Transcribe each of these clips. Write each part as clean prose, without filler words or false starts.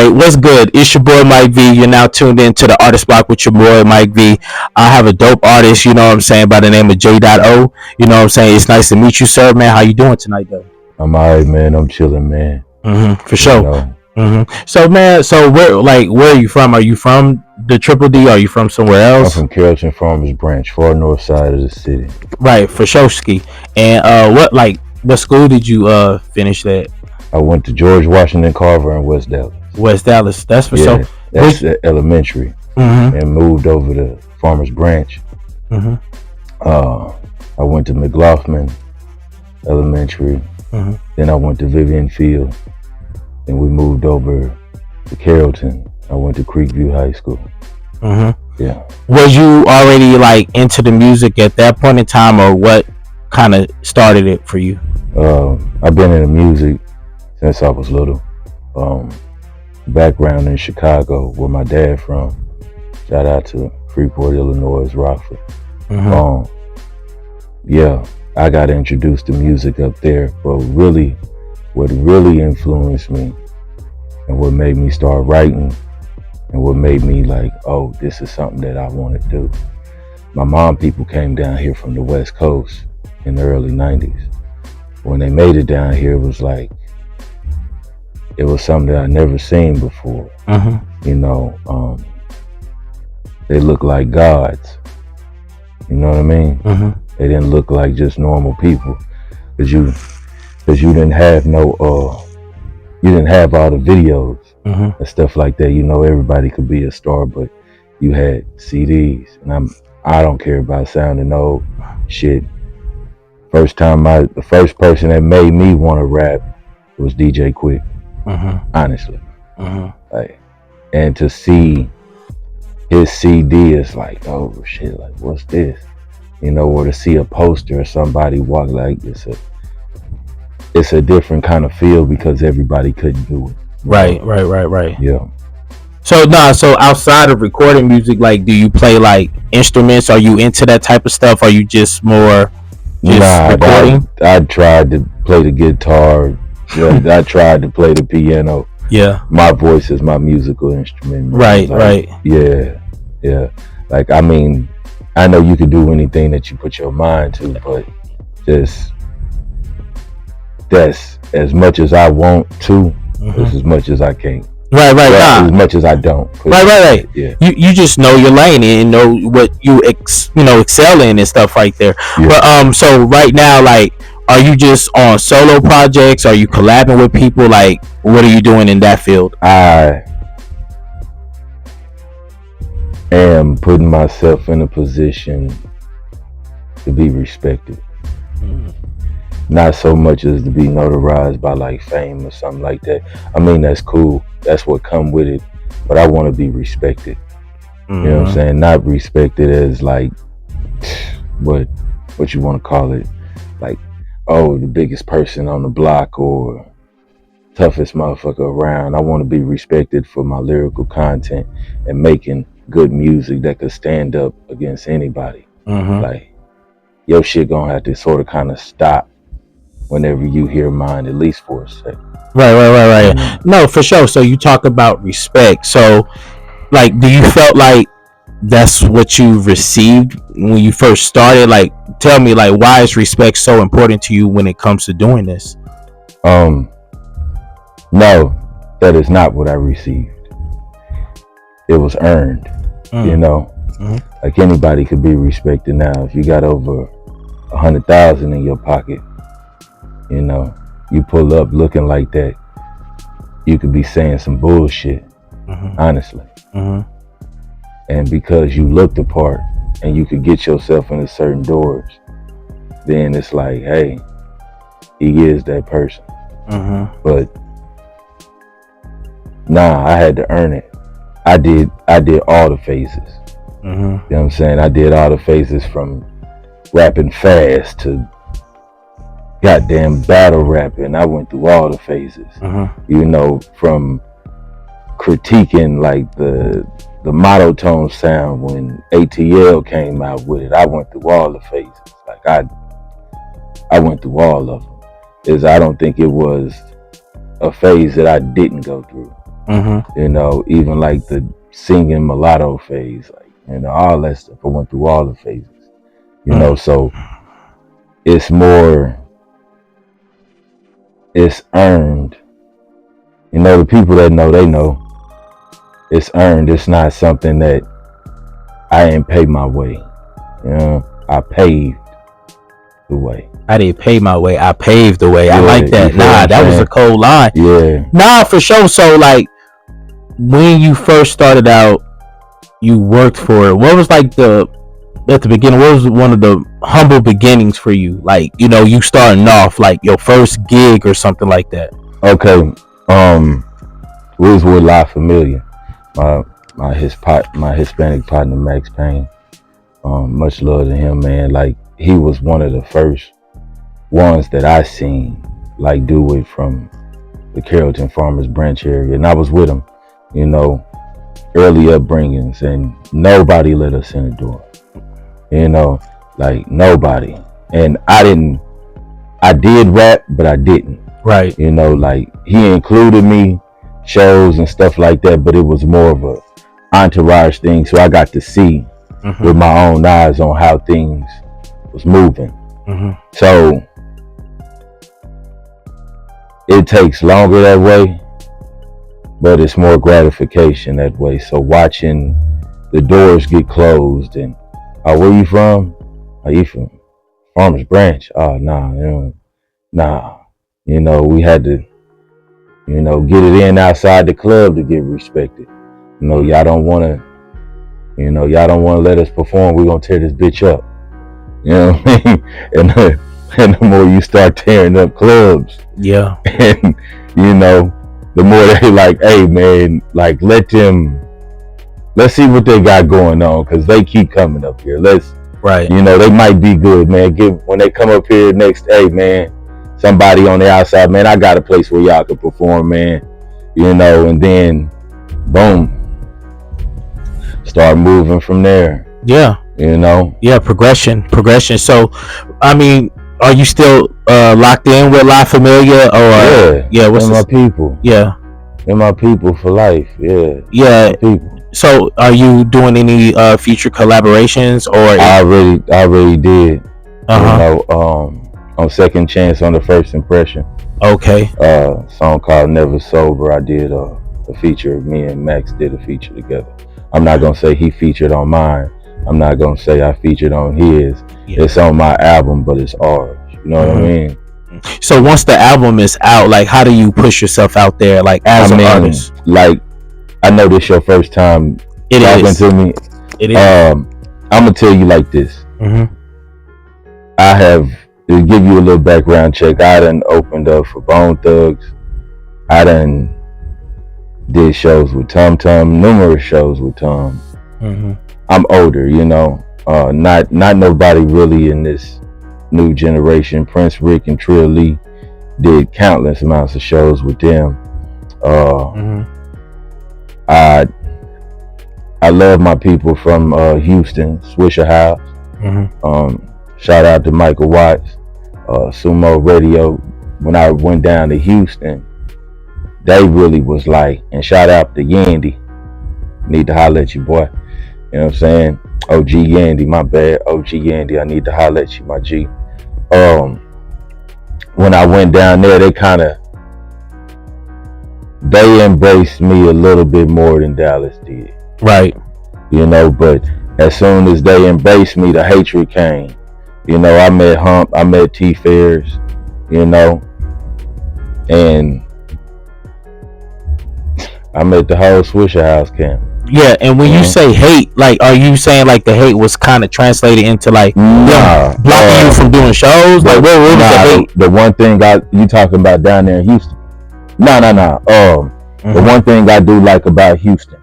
right, what's good? It's your boy Mike V. You're now tuned in to the Artist Block with your boy Mike V. I have a dope artist, you know what I'm saying, by the name of Jdoto. You know what I'm saying? It's nice to meet you, sir, man. How you doing tonight, though? I'm alright, man. I'm chilling, man. For sure. So, man, where are you from? Are you from the Triple D? Are you from somewhere I'm else? from Carrollton Farmers Branch, far north side of the city. Right, for sure, ski. And what school did you finish at? I went to George Washington Carver in West Dallas. West Dallas. That's for sure. That's elementary, and moved over to Farmers Branch. I went to McLaughlin Elementary. Then I went to Vivian Field. Then we moved over to Carrollton. I went to Creekview High School. Yeah. Was you already like into the music at that point in time, or what kind of started it for you? I've been in the music since I was little. Background in Chicago, where my dad from. Shout out to Freeport, Illinois, Rockford. Yeah, I got introduced to music up there, but really, what really influenced me and what made me start writing and what made me like, oh, this is something that I want to do. My mom people came down here from the West Coast in the early 90s. When they made it down here, it was something that I never seen before. You know, they look like gods. You know what I mean? They didn't look like just normal people, cause you didn't have you didn't have all the videos and stuff like that. You know, everybody could be a star, but you had CDs, and I don't care about sounding old shit. The first person that made me want to rap was DJ Quick. Honestly, like, and to see his CD is like, oh shit, like what's this? You know, or to see a poster or somebody walk, like it's a different kind of feel because everybody couldn't do it. Right. Yeah. So outside of recording music, like, do you play like instruments? Are you into that type of stuff? Are you just more recording? I tried to play the guitar. I tried to play the piano. Yeah. My voice is my musical instrument. Right. Yeah. Like, I mean, I know you can do anything that you put your mind to, but that's as much as I want to, that's as much as I can't. Right. As much as I don't. Right. Yeah. You just know your lane and know what you excel in and stuff right there. Yeah. But so right now, like, are you just on solo projects? Are you collabing with people? Like, what are you doing in that field? I am putting myself in a position to be respected. Not so much as to be notarized by like fame or something like that. I mean, that's cool. That's what come with it. But I want to be respected. You know what I'm saying? Not respected as like, what you want to call it? Like, oh, the biggest person on the block or toughest motherfucker around. I want to be respected for my lyrical content and making good music that could stand up against anybody. Like, your shit gonna have to sort of kind of stop whenever you hear mine, at least for a second. Right. No, for sure. So you talk about respect. So, like, do you felt like that's what you received when you first started? Like, tell me, like, why is respect so important to you when it comes to doing this? No, that is not what I received. It was earned. You know, like anybody could be respected now. If you got over 100,000 in your pocket, you know, you pull up looking like that, you could be saying some bullshit, honestly. And because you look the part and you could get yourself into certain doors, then it's like, hey, he is that person. But nah, I had to earn it. I did all the phases. You know what I'm saying? I did all the phases from rapping fast to goddamn battle rapping. I went through all the phases. You know, from critiquing like the monotone sound when ATL came out with it. I went through all the phases. Like I went through all of them. I don't think it was a phase that I didn't go through. You know, even like the singing mulatto phase, like, you know, all that stuff. I went through all the phases, you know, so it's more, it's earned. You know, the people that know, they know. It's earned. It's not something that I ain't pay my way. You know, I paved the way. I didn't pay my way. I paved the way. Yeah, I like that. Nah, that was a cold line. Yeah. Nah, for sure. So, like, when you first started out, you worked for it. What was like at the beginning? What was one of the humble beginnings for you? Like, you know, you starting off, like your first gig or something like that. Okay. We was with La Familia. My Hispanic partner Max Payne. Much love to him, man. Like, he was one of the first ones that I seen like do it from the Carrollton Farmers Branch area, and I was with him, you know, early upbringings, and nobody let us in the door, you know, like nobody. And I did rap, but I didn't. Right. You know, like he included me shows and stuff like that, but it was more of a entourage thing, so I got to see with my own eyes on how things was moving. So it takes longer that way, but it's more gratification that way. So watching the doors get closed and, oh, where you from? Are you from Farmers Branch? Oh, nah, you know, we had to, you know, get it in outside the club to get respected. You know, y'all don't want to let us perform. We're going to tear this bitch up. You know what I mean? And the more you start tearing up clubs, yeah, and you know, the more they like, hey man, like let's see what they got going on, because they keep coming up here. Right. You know, they might be good, man. When they come up here next, hey man, somebody on the outside, man, I got a place where y'all can perform, man. You know, and then boom, start moving from there. Yeah. You know? Yeah, progression. So, I mean, are you still locked in with La Familia? Or what's my people? Yeah. They're my people for life. Yeah. Yeah. People. So, are you doing any future collaborations, or I already did. You know, on Second Chance on the First Impression. Okay. Song called Never Sober. I did a feature. Me and Max did a feature together. I'm not gonna say he featured on mine. I'm not gonna say I featured on his. Yeah. It's on my album, but it's ours. You know what I mean? So once the album is out, like, how do you push yourself out there, like, as an artist? Like, I know this your first time talking to me. It is. I'm gonna tell you like this. I have, to give you a little background check, I done opened up for Bone Thugs. I done did shows with Tum Tum, numerous shows with Tum. I'm older, you know, not nobody really in this new generation. Prince Rick and Trill Lee did countless amounts of shows with them. I love my people from Houston, Swisher House. Shout out to Michael Watts, Sumo Radio. When I went down to Houston, they really was like, and shout out to Yandy. Need to holler at you, boy. You know what I'm saying? OG Yandy, my bad. OG Yandy, I need to holler at you, my G. When I went down there, they embraced me a little bit more than Dallas did. Right. You know, but as soon as they embraced me, the hatred came. You know, I met Hump, I met T Fairs, you know, and I met the whole Swisher House camp. Yeah, and when you say hate, like, are you saying like the hate was kind of translated into like blocking you from doing shows? Like, what was the hate? The one thing you talking about down there in Houston? No. The one thing I do like about Houston.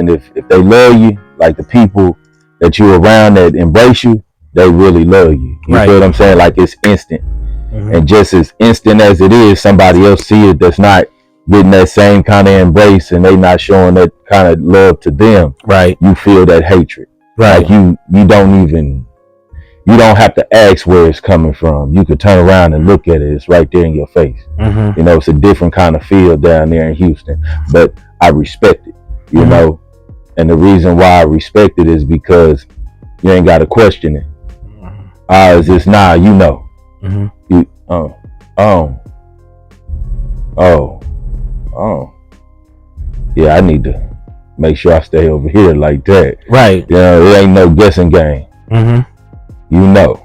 If they love you, like the people that you're around that embrace you, they really love you. You feel what I'm saying? Like, it's instant. And just as instant as it is, somebody else see it that's not getting that same kind of embrace, and they not showing that kind of love to them. Right. You feel that hatred. Right. Like you don't you don't have to ask where it's coming from. You could turn around and look at it. It's right there in your face. You know, it's a different kind of feel down there in Houston, but I respect it, you know, and the reason why I respect it is because you ain't got to question it. Is this you know? You yeah, I need to make sure I stay over here like that. Right. You know, it ain't no guessing game. You know.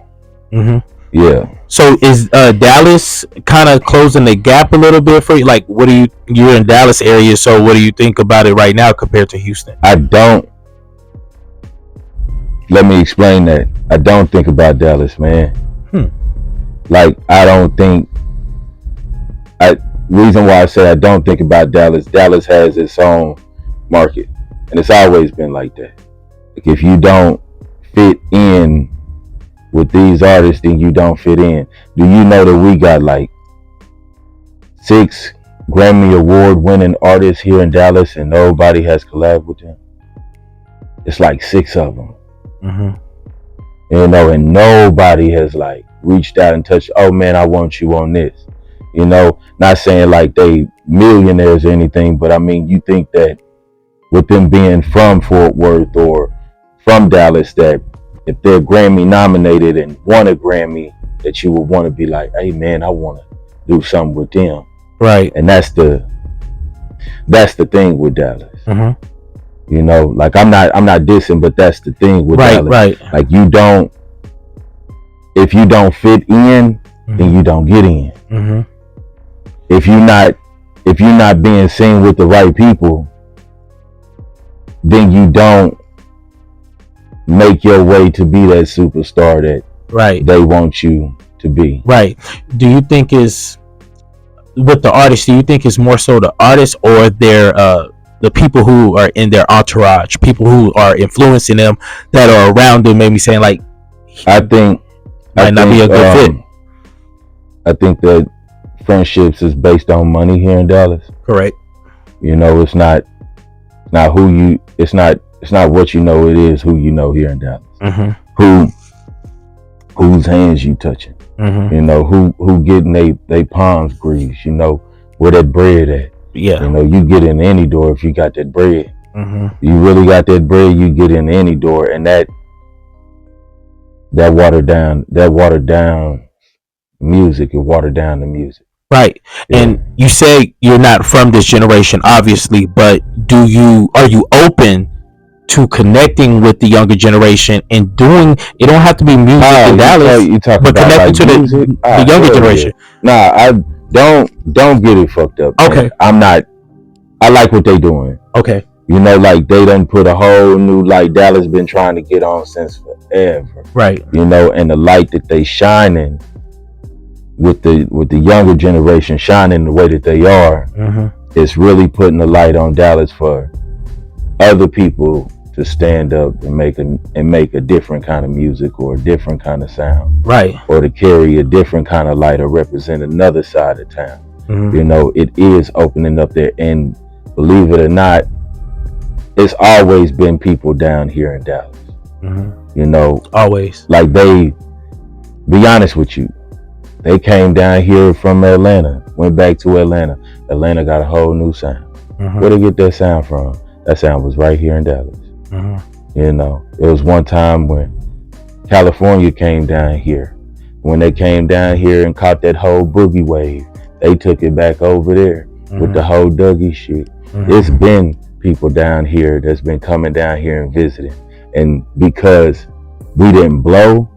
Yeah. So is Dallas kind of closing the gap a little bit for you? Like, what do you're in Dallas area, so what do you think about it right now compared to Houston? Let me explain that. I don't think about Dallas, man. Like, I don't think. Reason why I say I don't think about Dallas. Dallas has its own market, and it's always been like that. Like, if you don't fit in with these artists, then you don't fit in. Do you know that we got like 6 Grammy Award winning artists here in Dallas, and nobody has collabed with them? It's like 6 of them. You know, and nobody has like reached out and touched, oh man, I want you on this. You know, not saying like they millionaires or anything, but I mean, you think that with them being from Fort Worth or from Dallas, that if they're Grammy nominated and won a Grammy, that you would want to be like, hey man, I want to do something with them. Right. And that's the thing with Dallas. You know, like I'm not dissing, but that's the thing with Dallas. Right. Like, if you don't fit in, then you don't get in. If you're not being seen with the right people, then you don't make your way to be that superstar that they want you to be. Right. Do you think is with the artists? Do you think it's more so the artists or their the people who are in their entourage, people who are influencing them, that are around them, maybe saying like, I think not be a good fit. I think that friendships is based on money here in Dallas. Correct. You know, it's not what you know, it is who you know here in Dallas. Whose hands you touching. You know, who getting they palms greased, you know, where that bread at. Yeah. You know, you get in any door if you got that bread. You really got that bread, you get in any door, and that watered down music, it watered down the music. Right. Yeah. And you say you're not from this generation, obviously, but are you open to connecting with the younger generation and doing, it don't have to be music in Dallas, but connecting like to the younger generation? Nah, I don't get it fucked up. Okay. Man. I like what they doing. Okay. You know, like they done put a whole new, like Dallas been trying to get on since forever. Right. You know, and the light that they shining with the younger generation shining the way that they are, it's really putting the light on Dallas for other people to stand up and make a different kind of music or a different kind of sound. Right. Or to carry a different kind of light or represent another side of town. You know, it is opening up there, and believe it or not, it's always been people down here in Dallas. You know, always. Like, be honest with you, they came down here from Atlanta, went back to Atlanta. Atlanta got a whole new sound. Where they get that sound from? That sound was right here in Dallas. You know, it was one time when California came down here. When they came down here and caught that whole boogie wave, they took it back over there with the whole Dougie shit. It's been people down here that's been coming down here and visiting. And because we didn't blow,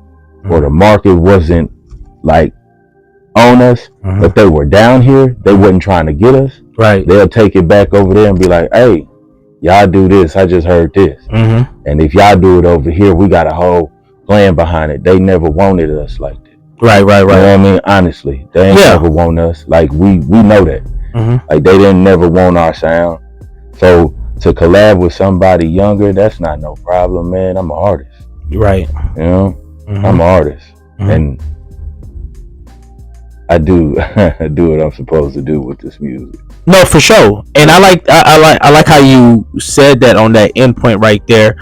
or the market wasn't like on us, but they were down here, they wasn't trying to get us. Right. They'll take it back over there and be like, hey, y'all do this, I just heard this. And if y'all do it over here, we got a whole plan behind it. They never wanted us like that. Right. You know what I mean? Honestly, they ain't never want us. Like, we know that. Like, they didn't never want our sound. So to collab with somebody younger, that's not no problem, man. I'm an artist. Right. You know? I'm an artist. And I do what I'm supposed to do with this music. No, for sure. And I like how you said that on that end point right there.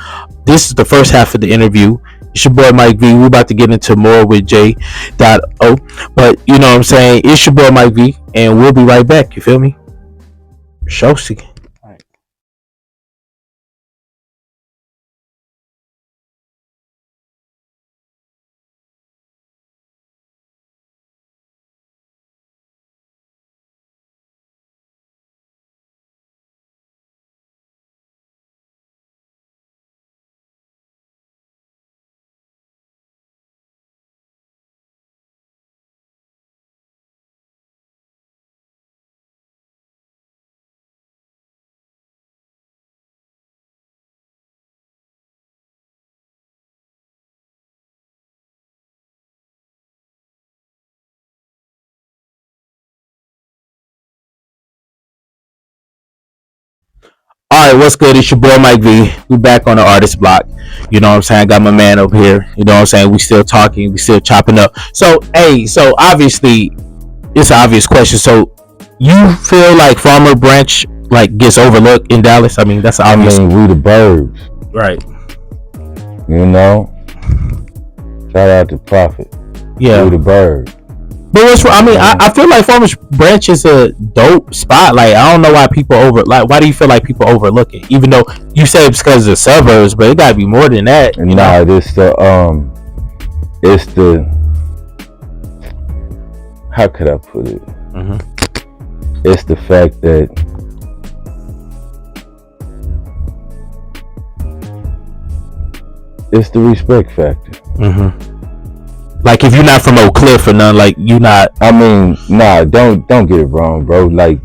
This is the first half of the interview. It's your boy Mike V. We about to get into more with Jdoto, but you know what I'm saying. It's your boy Mike V, and we'll be right back. You feel me? Showsy. All right, what's good? It's your boy Mike V. We back on the artist block. You know what I'm saying? I got my man over here. You know what I'm saying? We still talking. We still chopping up. So, hey, so obviously, it's an obvious question. So, you feel like Farmer Branch like gets overlooked in Dallas? I mean, that's obvious. I mean, we the birds, right? you know. Shout out to Prophet. Yeah. We the birds. But what's I mean, I feel like Farmers Branch is a dope spot. Like, I don't know why people why do you feel like people overlook it? Even though you say it's because of the suburbs, but it gotta be more than that. Nah, it's the how could I put it? Mm-hmm. It's the fact that it's the respect factor. Mm-hmm. Like, if you're not from Oak Cliff or none, like, you not. I mean, nah, don't get it wrong, bro. Like,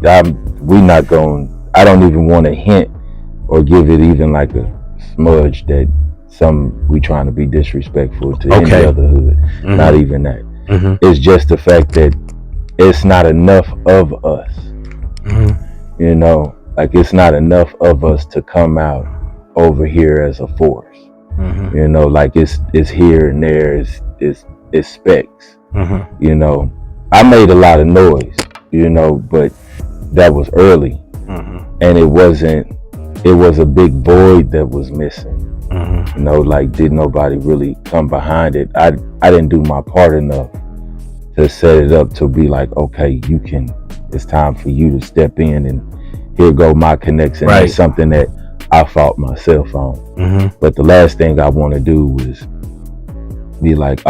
we not going. I don't even want to hint or give it even like a smudge that we trying to be disrespectful to any other hood. Mm-hmm. Not even that. Mm-hmm. It's just the fact that it's not enough of us. Mm-hmm. You know, like, it's not enough of us to come out over here as a force. Mm-hmm. You know, like, it's here and there. It's specs. Mm-hmm. You know, I made a lot of noise, you know, but that was early. Mm-hmm. And it was a big void that was missing. Mm-hmm. You know, like, did nobody really come behind it? I didn't do my part enough to set it up to be like, okay, it's time for you to step in, and here go my connects. And that's something that I fought myself on. Mm-hmm. But the last thing I want to do was be like,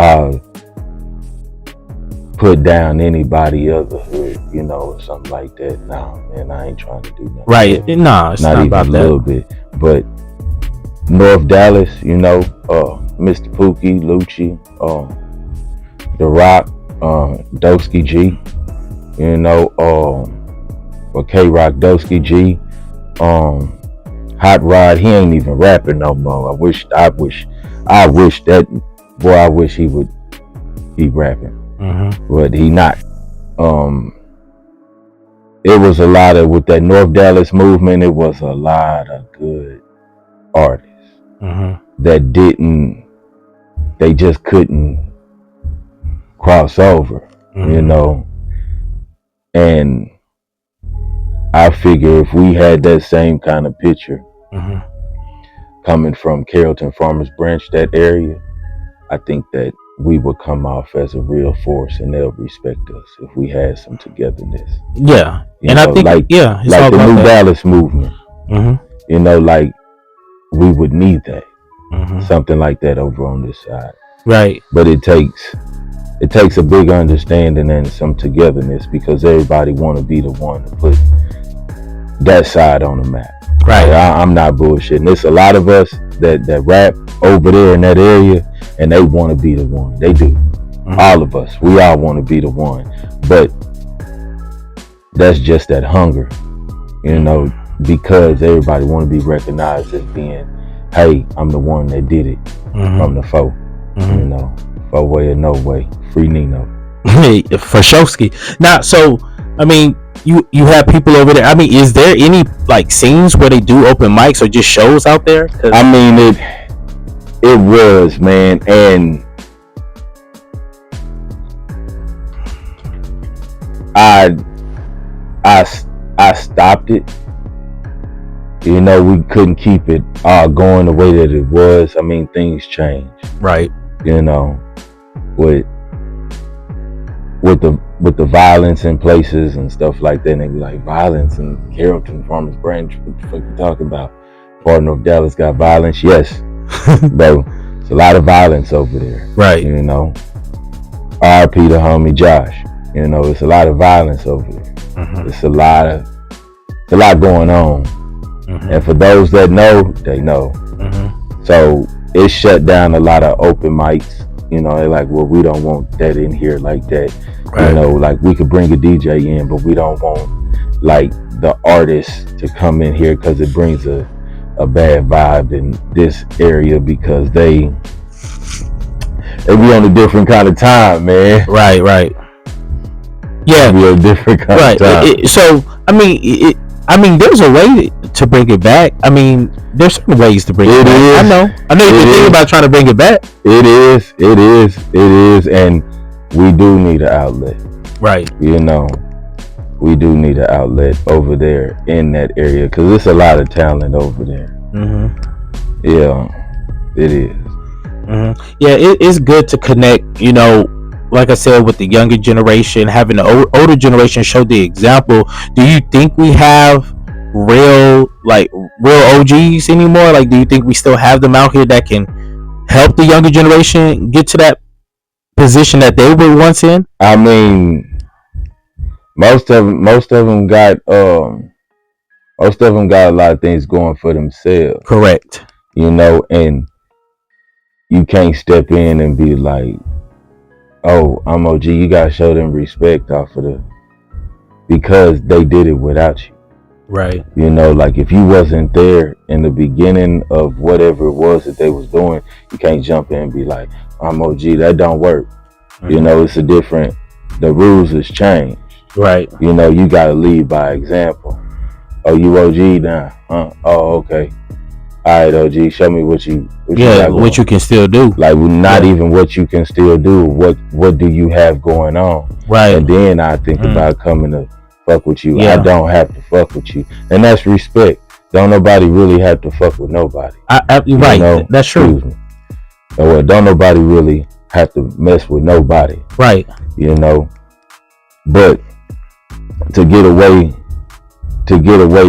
put down anybody other hood, you know, or something like that. Nah, man, I ain't trying to do nothing. Right. Nah, it's not even about a that. little bit. But North Dallas, you know, Mr. Pookie, Lucci, The Rock, Dosky G, you know, or K-Rock Dosky G, Hot Rod, he ain't even rapping no more. I wish that boy, I wish he would be rapping. Mm-hmm. But he not. It was a lot of, with that North Dallas movement, it was a lot of good artists. Mm-hmm. that they just couldn't cross over. Mm-hmm. You know. And I figure if we had that same kind of picture, mm-hmm. coming from Carrollton, Farmers Branch, that area, I think that we would come off as a real force, and they'll respect us if we had some togetherness. Yeah, and I think like the New Dallas movement. Mm-hmm. You know, like, we would need that, mm-hmm. something like that over on this side. Right. But it takes a big understanding and some togetherness, because everybody want to be the one to put that side on the map. Right. Like, I'm not bullshitting. There's a lot of us that rap over there in that area, and they want to be the one. They do. Mm-hmm. All of us. We all want to be the one. But that's just that hunger, you know, because everybody want to be recognized as being, hey, I'm the one that did it, mm-hmm. from the foe. Mm-hmm. You know, foe way or no way. Free Nino. For Showski. Now, so, I mean, you have people over there. I mean, is there any like scenes where they do open mics or just shows out there? I mean, it was, man, and I stopped it, You know, we couldn't keep it going the way that it was. I mean, things change. Right. You know, with the violence in places and stuff like that, and they be like, violence in Carrollton Farmers Branch, what the fuck you talking about? Part of North Dallas got violence? Yes. Bro, it's a lot of violence over there. Right. You know. RP the homie Josh. You know, it's a lot of violence over there. Mm-hmm. It's a lot going on. Mm-hmm. And for those that know, they know. Mm-hmm. So it shut down a lot of open mics. You know, they're like, well, we don't want that in here like that. Right. You know, like we could bring a DJ in, but we don't want like the artist to come in here because it brings a bad vibe in this area because they be on a different kind of time, man. Right. Yeah, be a different kind of time. So I mean, there's a way to bring it back. I mean, there's certain ways to bring it back. I know you've been thinking about trying to bring it back. It is, and we do need an outlet. Right. You know, we do need an outlet over there in that area because there's a lot of talent over there. Mm-hmm. Yeah, it is. Mm-hmm. Yeah, it's good to connect, you know, like I said, with the younger generation, having the older generation show the example. Do you think we have real OGs anymore? Like, do you think we still have them out here that can help the younger generation get to that position that they were once in? I mean, most of them got a lot of things going for themselves. Correct. You know, and you can't step in and be like, oh, I'm OG, you gotta show them respect because they did it without you. Right. You know, like if you wasn't there in the beginning of whatever it was that they was doing, you can't jump in and be like, I'm OG, that don't work. Mm-hmm. You know, the rules has changed. Right. You know, you gotta lead by example. Oh, you OG now? Oh, okay. All right, OG, show me what you can still do. Like, not even what you can still do. What do you have going on? Right. And then I think about coming to fuck with you. Yeah. I don't have to fuck with you, and that's respect. Don't nobody really have to fuck with nobody. Right. Know? That's true. So, don't nobody really have to mess with nobody. Right. You know, but to get away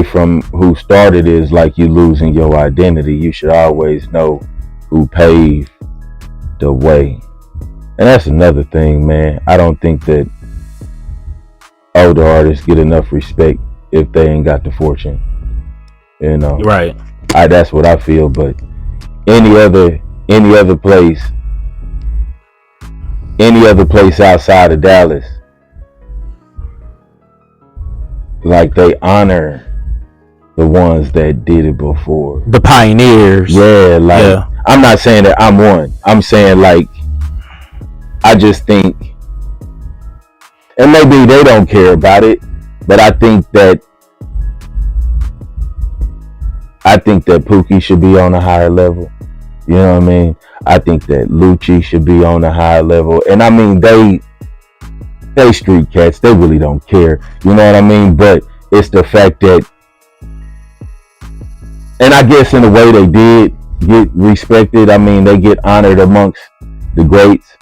from who started is like you losing your identity. You should always know who paved the way. And that's another thing, man. I don't think that older artists get enough respect if they ain't got the fortune. You know? Right. That's what I feel, but any other place outside of Dallas, like they honor the ones that did it before, the pioneers. Yeah, I'm not saying that I'm one. I'm saying like I just think, and maybe they don't care about it, but I think that Pookie should be on a higher level. You know what I mean? I think that Lucci should be on a higher level, and I mean they street cats, they really don't care, you know what I mean? But it's the fact that, and I guess in a way they did get respected. I mean, they get honored amongst the greats,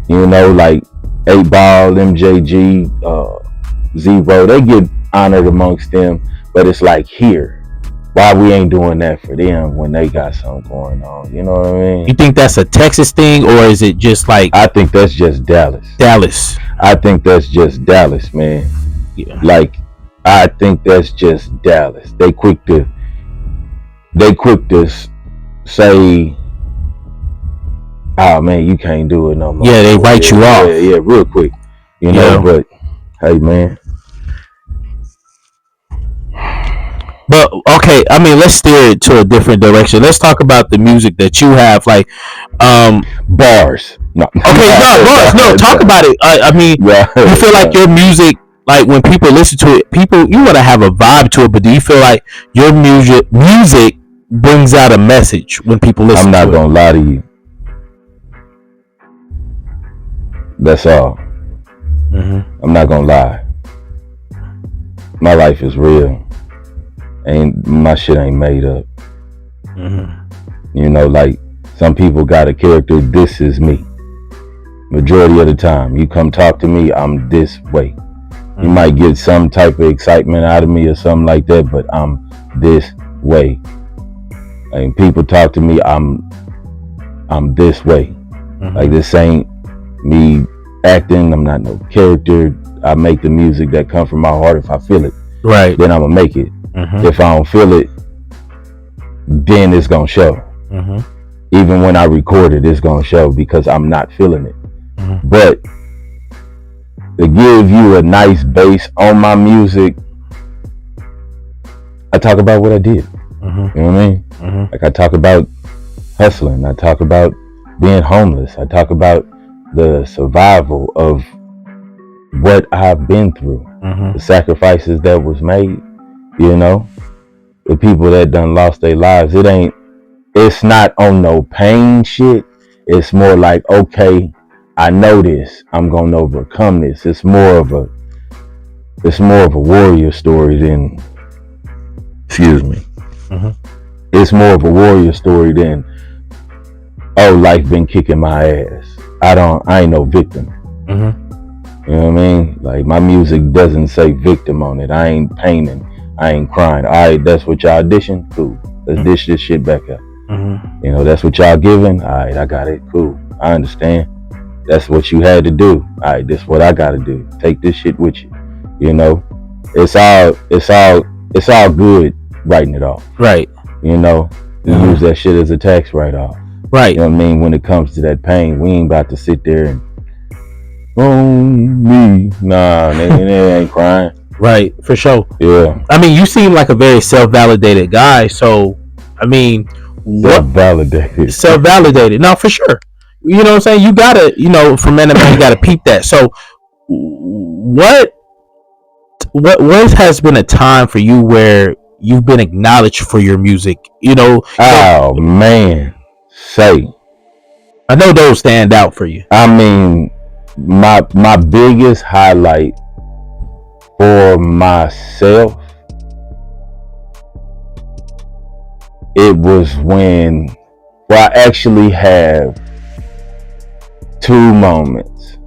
you know, like 8 Ball, MJG, Zero, they get honored amongst them, but it's like, here, why we ain't doing that for them when they got something going on? You know what I mean? You think that's a Texas thing, or is it just like? I think that's just Dallas. I think that's just Dallas, man. Yeah. Like, I think that's just Dallas. They quick to say, oh man, you can't do it no more. Yeah, they write you off. Yeah, real quick. You know, but hey, man. But okay, I mean, let's steer it to a different direction. Let's talk about the music that you have, like bars. No. Okay, bars. No, talk about it. I mean, you feel like your music, like when people listen to it, you want to have a vibe to it. But do you feel like your music brings out a message when people listen to it? I'm not gonna lie to you. That's all. Mm-hmm. I'm not gonna lie. My life is real. My shit ain't made up. Mm-hmm. You know, like some people got a character. This is me. Majority of the time, you come talk to me, I'm this way. You might get some type of excitement out of me or something like that, but I'm this way. Like people talk to me, I'm this way. Like this ain't me acting. I'm not no character. I make the music that come from my heart. If I feel it, right, then I'm gonna make it. If I don't feel it, then it's gonna show. Even when I record it, it's gonna show because I'm not feeling it. But to give you a nice base on my music, I talk about what I did. You know what I mean? Like I talk about hustling. I talk about being homeless. I talk about the survival of what I've been through, the sacrifices that was made, you know, the people that done lost their lives. It's not on no pain shit. It's more like, okay, I know this. I'm gonna overcome this. It's more of a warrior story than, excuse me. It's more of a warrior story than, oh, life been kicking my ass. I ain't no victim. You know what I mean? Like my music doesn't say victim on it. I ain't painting. I ain't crying. All right, that's what y'all dishing? Cool. Let's dish this shit back up. You know, that's what y'all giving? All right, I got it. Cool. I understand. That's what you had to do. All right, this what I got to do. Take this shit with you. You know, it's all good writing it off. Right. You know, you use that shit as a tax write-off. Right. You know what I mean? When it comes to that pain, we ain't about to sit there and, oh, me. Nah, they ain't crying. Right, for sure. Yeah. I mean, you seem like a very self-validated guy. So, I mean, self-validated. No, for sure. You know what I'm saying? You gotta, you know, for men and men, you gotta peep that. So, what has been a time for you where you've been acknowledged for your music? You know. Oh man, I know those stand out for you. I mean, my biggest highlight for myself, it was when, well, I actually have two moments.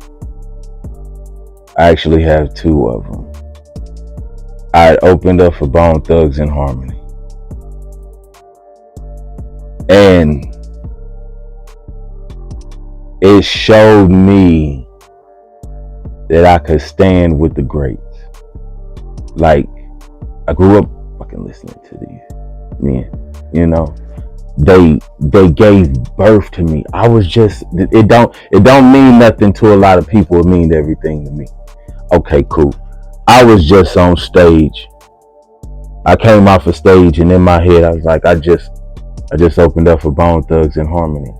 I actually have two of them. I opened up for Bone Thugs and Harmony, and it showed me that I could stand with the greats. Like, I grew up fucking listening to these men, you know. They gave birth to me. I was just, it don't mean nothing to a lot of people. It means everything to me. Okay, cool. I was just on stage. I came off a stage, and in my head I was like, I just opened up for Bone Thugs and Harmony.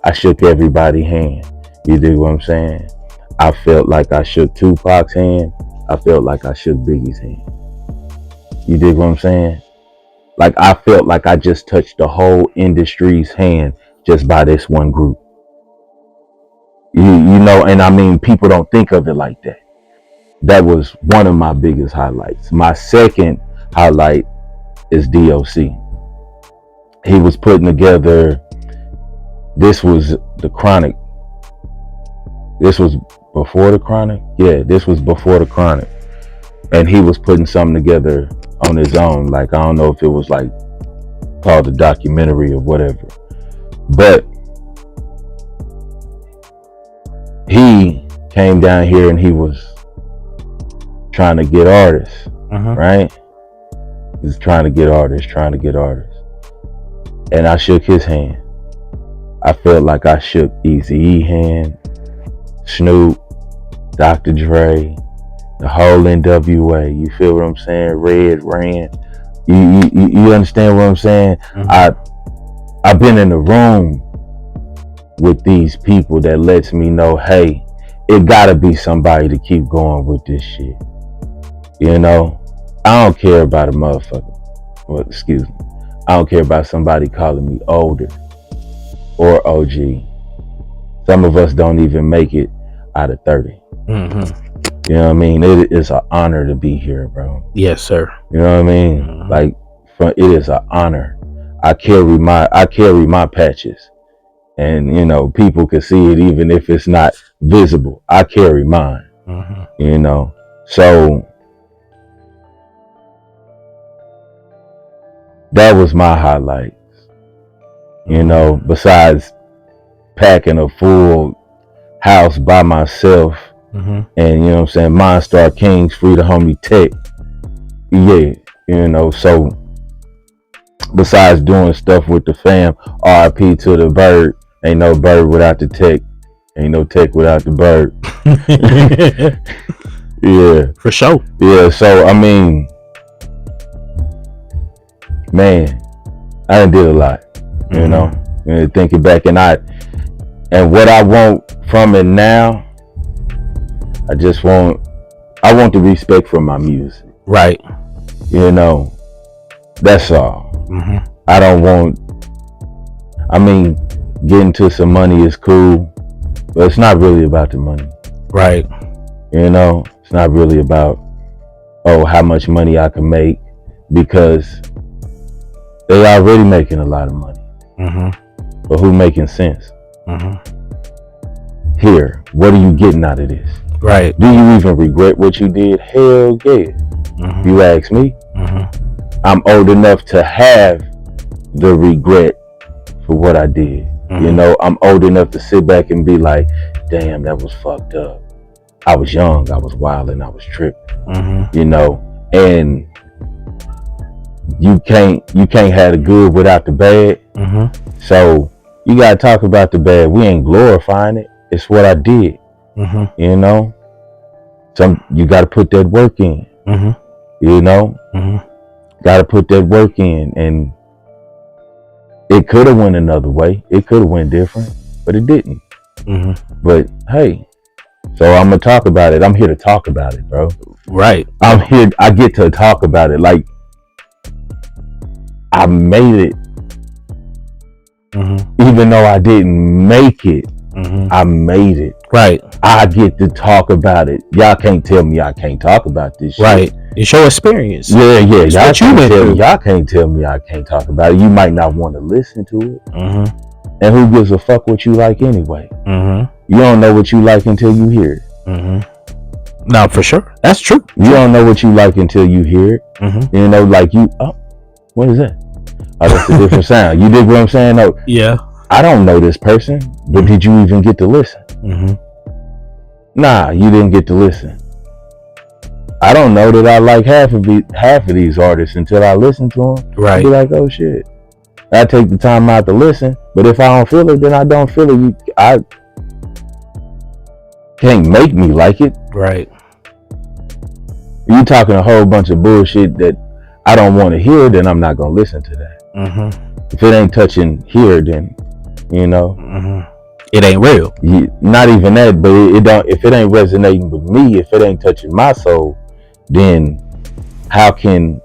I shook everybody's hand. You dig what I'm saying? I felt like I shook Tupac's hand. I felt like I shook Biggie's hand. You dig what I'm saying? Like I felt like I just touched the whole industry's hand just by this one group. You know, and I mean, people don't think of it like that. That was one of my biggest highlights. My second highlight is DOC. He was putting together, this was the Chronic. This was before the Chronic? Yeah, this was before the Chronic. And he was putting something together on his own. Like, I don't know if it was like called a documentary or whatever. But he came down here and he was trying to get artists, right? He was trying to get artists. And I shook his hand. I felt like I shook Eazy-E hand, Snoop, Dr. Dre, the whole NWA. You feel what I'm saying? Red, Rand. You understand what I'm saying? I've been in the room with these people that lets me know, hey, it gotta be somebody to keep going with this shit. You know, I don't care about a motherfucker. Well, excuse me. I don't care about somebody calling me older or OG. Some of us don't even make it out of 30. You know what I mean? It is an honor to be here, bro. Yes, sir. You know what I mean? Like, it is an honor. I carry my patches, and people can see it even if it's not visible. I carry mine. So that was my highlight. Besides packing a full house by myself, and Monster Kings, Free the Homie Tech. Yeah, so besides doing stuff with the fam, RIP to the bird. Ain't no bird without the tech. Ain't no tech without the bird. Yeah. For sure. Yeah, so I mean, man, I done did a lot. Thinking back, and what I want from it now, I want the respect from my music. Right. That's all. I don't want, getting to some money is cool, but it's not really about the money. Right. It's not really about, how much money I can make, because they already making a lot of money. But who making sense? Here, what are you getting out of this? Right. Do you even regret what you did? Hell yeah. You ask me. I'm old enough to have the regret for what I did. I'm old enough to sit back and be like, damn, that was fucked up. I was young, I was wild, and I was tripping. And you can't have the good without the bad. So you gotta talk about the bad. We ain't glorifying it. It's what I did. You gotta put that work in. Gotta put that work in, and it could have went another way. It could have went different, but it didn't. But hey, so I'm gonna talk about it. I'm here to talk about it, bro. Right. I'm here. I get to talk about it. Like, I made it. Even though I didn't make it, I made it. Right. I get to talk about it. Y'all can't tell me I can't talk about this shit. Right. It's your experience. Yeah. It's Y'all can't tell me I can't talk about it. You might not want to listen to it. And who gives a fuck what you like anyway? You don't know what you like until you hear it. No, for sure. That's true. You don't know what you like until you hear it. Like what is that? Oh, that's a different sound. You dig what I'm saying? No. Yeah. I don't know this person, but did you even get to listen? Nah, you didn't get to listen. I don't know that I like half of these artists until I listen to them. Right. Be like, oh shit. I take the time out to listen, but if I don't feel it, then I don't feel it. I can't make me like it. Right. You talking a whole bunch of bullshit that I don't want to hear, then I'm not gonna listen to that. If it ain't touching here, then it ain't real. Not even that, but it don't. If it ain't resonating with me, if it ain't touching my soul, then how can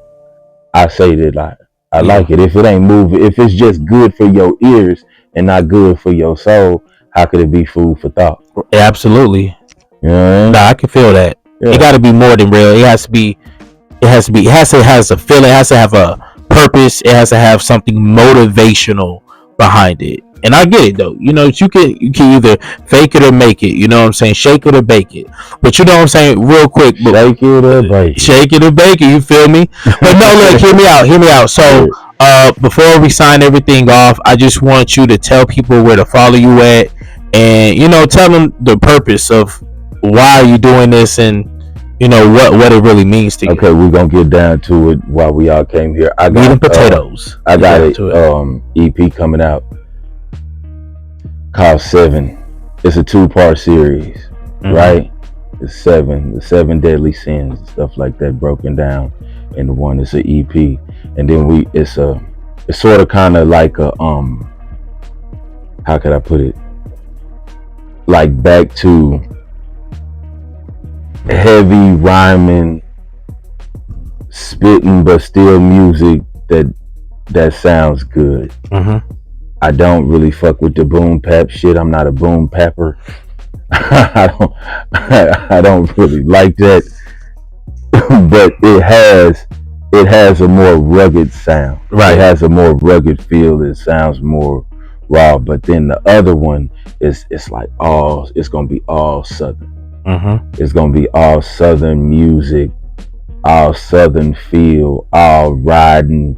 I say that I like it? If it ain't moving, if it's just good for your ears and not good for your soul, how could it be food for thought? Absolutely. Yeah. Nah, I can feel that. Yeah. It got to be more than real. It has to be. It has to have a feeling. It has to have a purpose. It has to have something motivational behind it. And I get it though. You can either fake it or make it. You know what I'm saying? Shake it or bake it. But you know what I'm saying? Real quick. Shake it or bake it. Shake it or bake it. You feel me? But no, look. Hear me out. So before we sign everything off, I just want you to tell people where to follow you at, and tell them the purpose of why are you doing this, and what it really means to you. Okay, we're gonna get down to it while we all came here. I got meat and potatoes. I got it. EP coming out called 7. It's a 2-part series, right? It's 7, the 7 deadly sins and stuff like that broken down. And the one is an EP, and then it's sort of kind of like a how could I put it? Like back to heavy rhyming, spitting, but still music that sounds good. I don't really fuck with the boom pap shit. I'm not a boom papper. I don't really like that. But it has it has a more rugged sound. Right. It has a more rugged feel. It sounds more raw. But then the other one is it's gonna be all Southern. It's gonna be all Southern music, all Southern feel, all riding,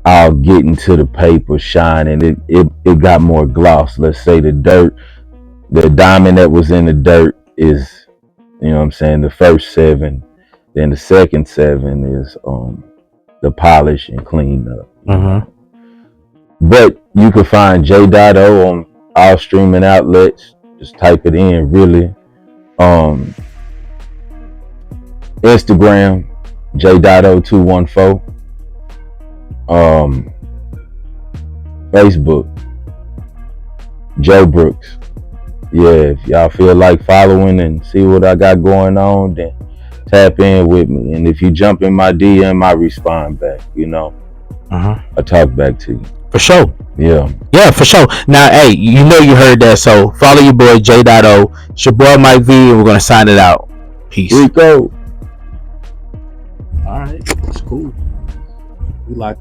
all getting to the paper, shining. It got more gloss. Let's say the diamond that was in the dirt is, you know what I'm saying, the first 7. Then the second 7 is the polish and clean up. But you can find Jdoto on all streaming outlets. Just type it in, really. Instagram, Jdoto214. Facebook, Joe Brooks. Yeah, if y'all feel like following and see what I got going on, then tap in with me. And if you jump in my DM, I respond back, you know. I talk back to you. For sure. Yeah. Yeah, for sure. Now, hey, you know you heard that, so follow your boy Jdoto. It's your boy Mike V, and we're gonna sign it out. Peace. Rico. All right, that's cool. We like